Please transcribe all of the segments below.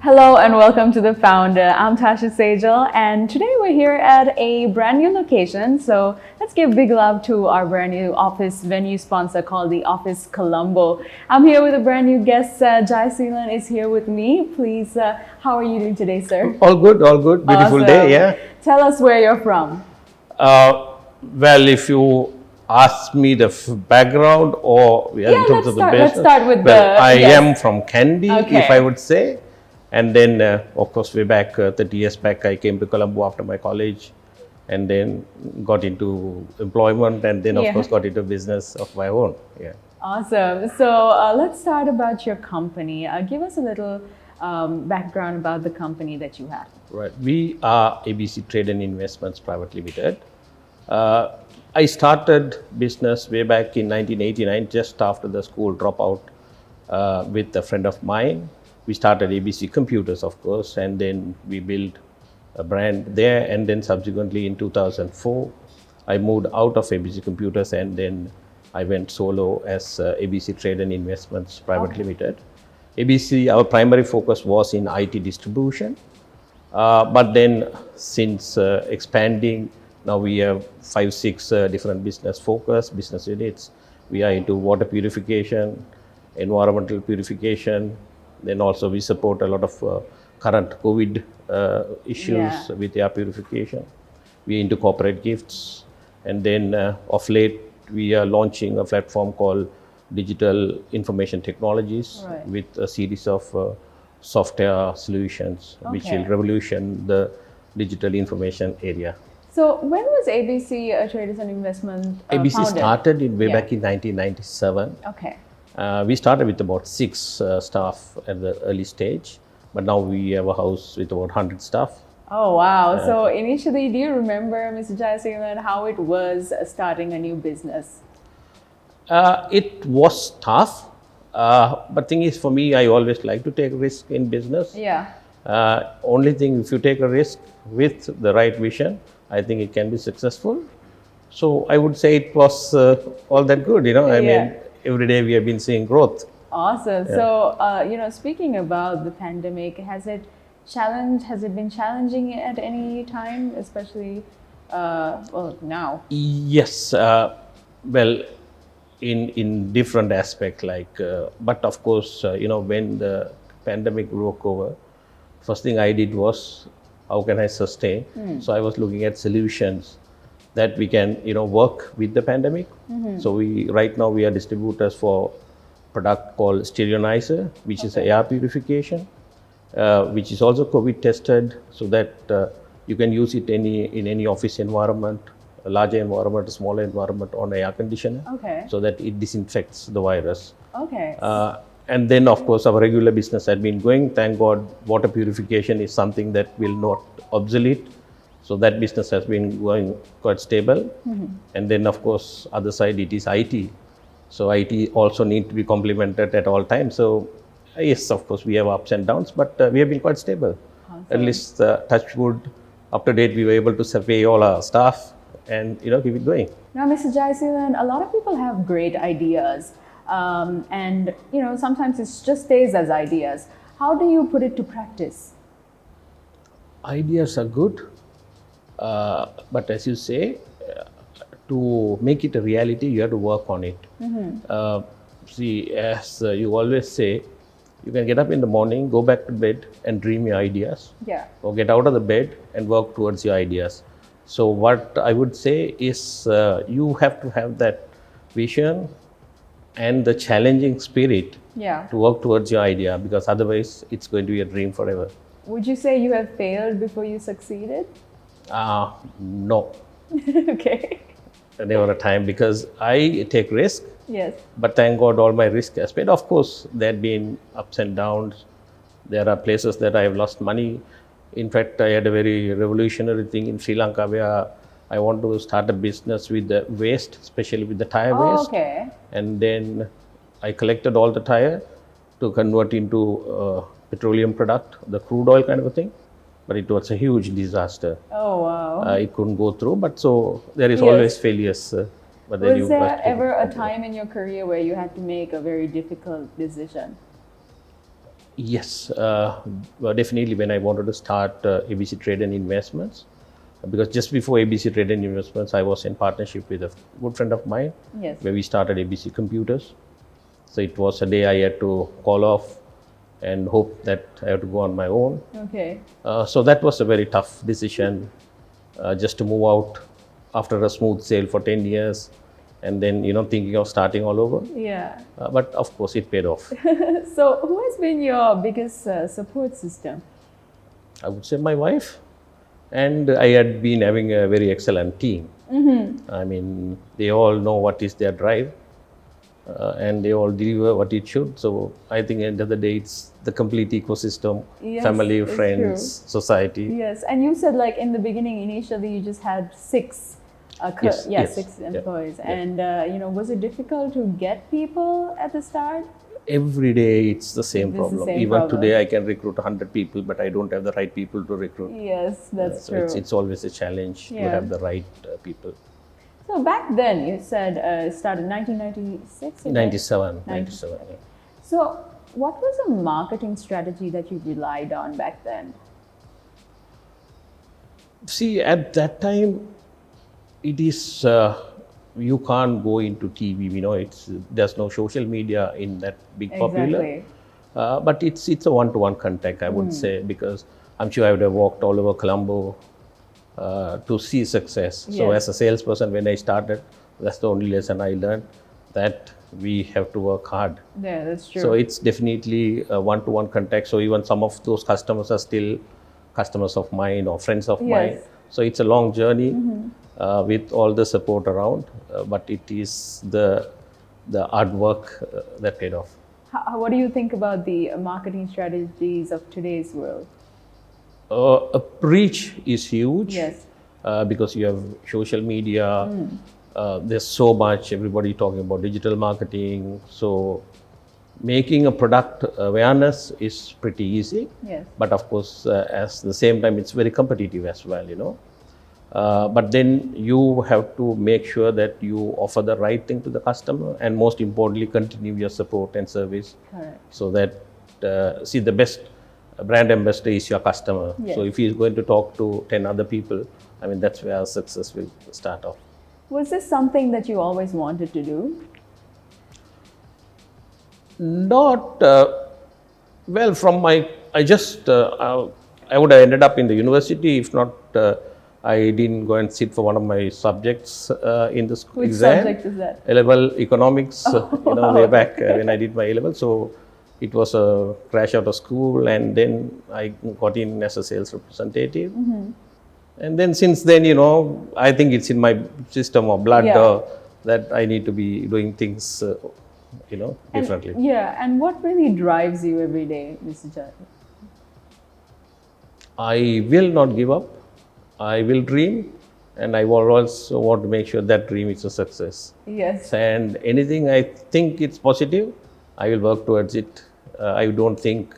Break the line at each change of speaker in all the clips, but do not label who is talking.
Hello and welcome to The Founder. I'm Tashiya Segel and today we're here at a brand new location. So let's give big love to our brand new office venue sponsor called the Office Colombo. I'm here with a brand new guest. Jayaseelan is here with me. Please, how are you doing today, sir?
All good, all good. Beautiful
Awesome.
day, yeah.
Tell us where you're from.
Well, if you ask me the background or in terms of the business,
let's start with
I am from Kandy, if I would say. And then, of course, way back 30 years back, I came to Colombo after my college and then got into employment and then, of course, got into business of my own. Yeah.
Awesome. So let's start about your company. Give us a little background about the company that you have.
Right. We are ABC Trade and Investments Private Limited. I started business way back in 1989, just after the school dropout with a friend of mine. We started ABC Computers, of course, and then we built a brand there. And then subsequently in 2004, I moved out of ABC Computers and then I went solo as ABC Trade and Investments Private Limited. ABC, our primary focus was in IT distribution. But then since expanding, now we have 5-6 different business units. We are into water purification, environmental purification. Then also we support a lot of current COVID issues with air purification. We are into corporate gifts. And then of late, we are launching a platform called Digital Information Technologies with a series of software solutions which will revolution the digital information area.
So when was ABC Traders and Investment
ABC
founded?
started way back in 1997.
Okay.
We started with about 6 staff at the early stage, but now we have a house with about 100 staff.
Oh, wow. So initially, do you remember, Mr. Jayaseelan, how it was starting a new business?
It was tough, but thing is for me, I always like to take risk in business.
Yeah.
Only thing, if you take a risk with the right vision, I think it can be successful. So I would say it was all that good, I mean, every day we have been seeing growth.
Awesome. So, speaking about the pandemic, has it been challenging at any time, especially, now?
Yes. Well, in different aspects, but of course, when the pandemic broke over, first thing I did was, how can I sustain? So I was looking at solutions that we can, work with the pandemic. So right now we are distributors for product called Stereonizer, which is air purification, which is also COVID tested, so that you can use it in any office environment, a larger environment, a smaller environment, on air conditioner, so that it disinfects the virus. And then, of course, our regular business had been going. Thank God, water purification is something that will not obsolete. So that business has been going quite stable. And then, of course, other side, it is IT. So IT also need to be complemented at all times. So yes, of course, we have ups and downs, but we have been quite stable. At least touch wood, up to date, we were able to pay all our staff and, keep it going.
Now, Mr. Jayaseelan, a lot of people have great ideas. And, sometimes it just stays as ideas. How do you put it to practice?
Ideas are good. But as you say, to make it a reality, you have to work on it. See, as you always say, you can get up in the morning, go back to bed and dream your ideas. Or get out of the bed and work towards your ideas. So what I would say is you have to have that vision and the challenging spirit to work towards your idea, because otherwise it's going to be a dream forever.
Would you say you have failed before you succeeded?
No.
Okay.
Never a time, because I take risk.
Yes.
But thank God all my risk has paid. Of course, there have been ups and downs. There are places that I have lost money. In fact, I had a very revolutionary thing in Sri Lanka where I want to start a business with the waste, especially with the tire waste. And then I collected all the tire to convert into petroleum product, the crude oil kind of a thing. But it was a huge disaster.
Oh, wow.
It couldn't go through, but so there is always failures. But then
was there ever a time in your career where you had to make a very difficult decision?
Yes, well, definitely when I wanted to start ABC Trade and Investments, because just before ABC Trade and Investments, I was in partnership with a good friend of mine,
Yes.
where we started ABC Computers. So it was a day I had to call off and hope that I have to go on my own.
Okay.
So that was a very tough decision, just to move out after a smooth sail for 10 years and then, thinking of starting all over.
Yeah.
But of course, it paid off.
So, who has been your biggest support system?
I would say my wife, and I had been having a very excellent team. I mean, they all know what is their drive, and they all deliver what it should. So I think at the end of the day, it's the complete ecosystem,
Yes,
family,
it's
friends,
true.
society.
Yes, and you said like in the beginning, initially you just had six,
Yes, yes,
six
yeah,
employees,
yeah.
and was it difficult to get people at the start?
Every day it's the same
It's the
problem.
same
Even
problem.
today, I can recruit 100 people, but I don't have the right people to recruit.
Yes, that's
So
true.
it's always a challenge to
Yeah.
have the right people.
So back then, you said started 1996.
97, 97. Yeah.
So, what was a marketing strategy that you relied on back then?
See, at that time, it is you can't go into TV. There's no social media in that big popular.
Exactly.
But it's a one-to-one contact, I would say, because I'm sure I would have walked all over Colombo to see success. So
Yes.
as a salesperson, when I started, that's the only lesson I learned, that we have to work hard.
Yeah, that's true.
So it's definitely a one-to-one contact. So even some of those customers are still customers of mine or friends of mine.
Yes.
So it's a long journey with all the support around, but it is the hard work that paid off.
What do you think about the marketing strategies of today's world?
A reach is huge.
Yes.
Because you have social media. There's so much, everybody talking about digital marketing. So making a product awareness is pretty easy.
Yes.
But of course, at the same time, it's very competitive as well. But then you have to make sure that you offer the right thing to the customer, and most importantly, continue your support and service.
Correct.
So that, see, the best brand ambassador is your customer.
Yes.
So if he's going to talk to 10 other people, I mean, that's where our success will start off.
Was this something that you always wanted to do?
Not, well, I would have ended up in the university if not, I didn't go and sit for one of my subjects in the school
Which
exam.
subject is that?
A-level economics, way back when I did my A-level. So it was a crash out of school, and then I got in as a sales representative. And then since then, I think it's in my system or blood
Yeah.
that I need to be doing things, differently.
And what really drives you every day, Mr. Jai?
I will not give up. I will dream, and I will also want to make sure that dream is a success.
Yes.
And anything I think it's positive, I will work towards it. I don't think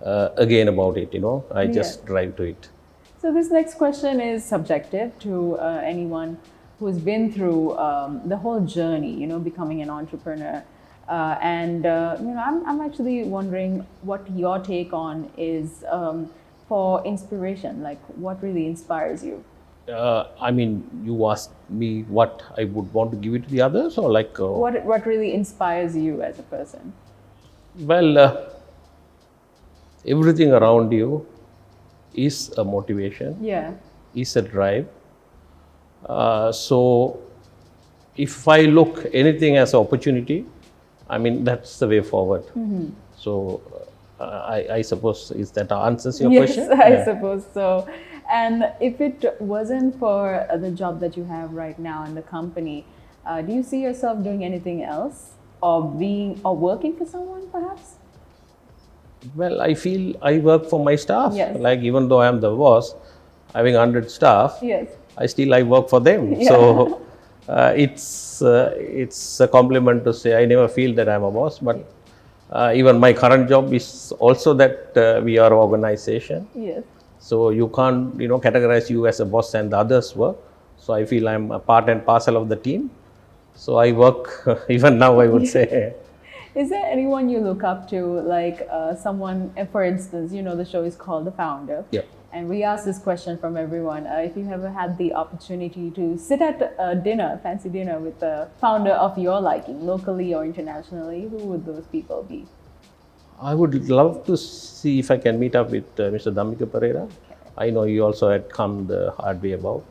again about it. I just drive to it.
So this next question is subjective to anyone who's been through the whole journey, becoming an entrepreneur. I'm actually wondering what your take on is for inspiration. Like, what really inspires you?
I mean, you asked me what I would want to give it to the others, or like
What really inspires you as a person?
well, everything around you is a motivation,
Yeah.
is a drive. So if I look anything as an opportunity, I mean, that's the way forward. So I suppose, is that answers your question?
Yes, I suppose so. And if it wasn't for the job that you have right now in the company, do you see yourself doing anything else, or working for someone perhaps?
Well, I feel I work for my staff.
Yes.
Like, even though I am the boss, having 100 staff,
Yes.
I work for them.
Yeah.
So it's a compliment to say I never feel that I'm a boss. But even my current job is also that we are an organization.
Yes.
So you can't categorize you as a boss and the others work. So I feel I'm a part and parcel of the team. So I work even now, I would say.
Is there anyone you look up to, like someone, for instance, the show is called The Founder.
Yeah.
And we ask this question from everyone. If you ever had the opportunity to sit at a dinner, fancy dinner, with the founder of your liking, locally or internationally, who would those people be?
I would love to see if I can meet up with Mr. Dhammika Pereira. I know you also had come the hard way about.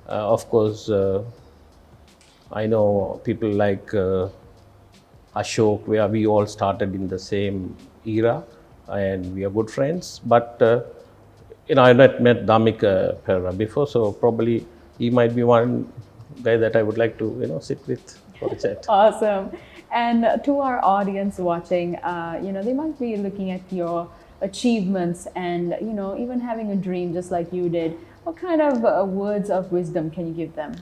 Of course, I know people like Ashok, where we all started in the same era and we are good friends. But I had not met Dhammika Pereira before, so probably he might be one guy that I would like to sit with for a chat.
Awesome. And to our audience watching, they might be looking at your achievements and, even having a dream just like you did. What kind of words of wisdom can you give them?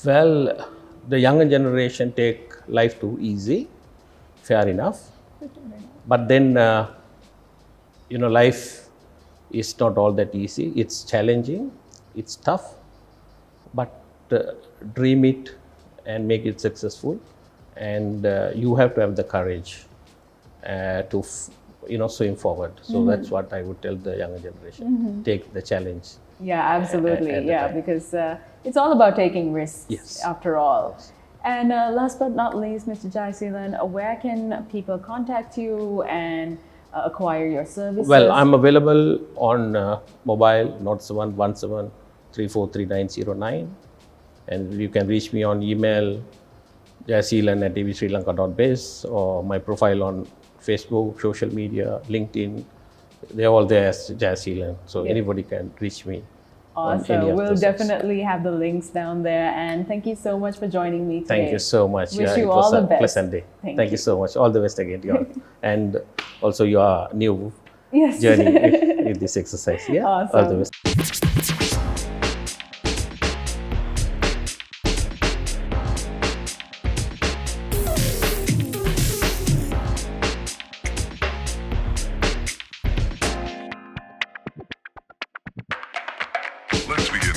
Well, the younger generation take life too easy, fair enough. But then, life is not all that easy. It's challenging, it's tough, but dream it and make it successful. And you have to have the courage to, swim forward. So that's what I would tell the younger generation. Take the challenge.
Yeah, absolutely. Because it's all about taking risks after all. And last but not least, Mr. Jayaseelan, where can people contact you and acquire your services?
Well, I'm available on mobile, 0717 343909. And you can reach me on email, jayaseelan@tvsrilanka.biz, or my profile on Facebook, social media, LinkedIn. They're all there as Jayaseelan. So anybody can reach me.
Awesome. We'll definitely have the links down there. And thank you so much for joining me today.
Thank you so much.
Wish you all the best.
It was a pleasant day. Thank you so much. All the best again. And also your new journey with this exercise. Yeah.
Awesome.
All the best.
Let's begin.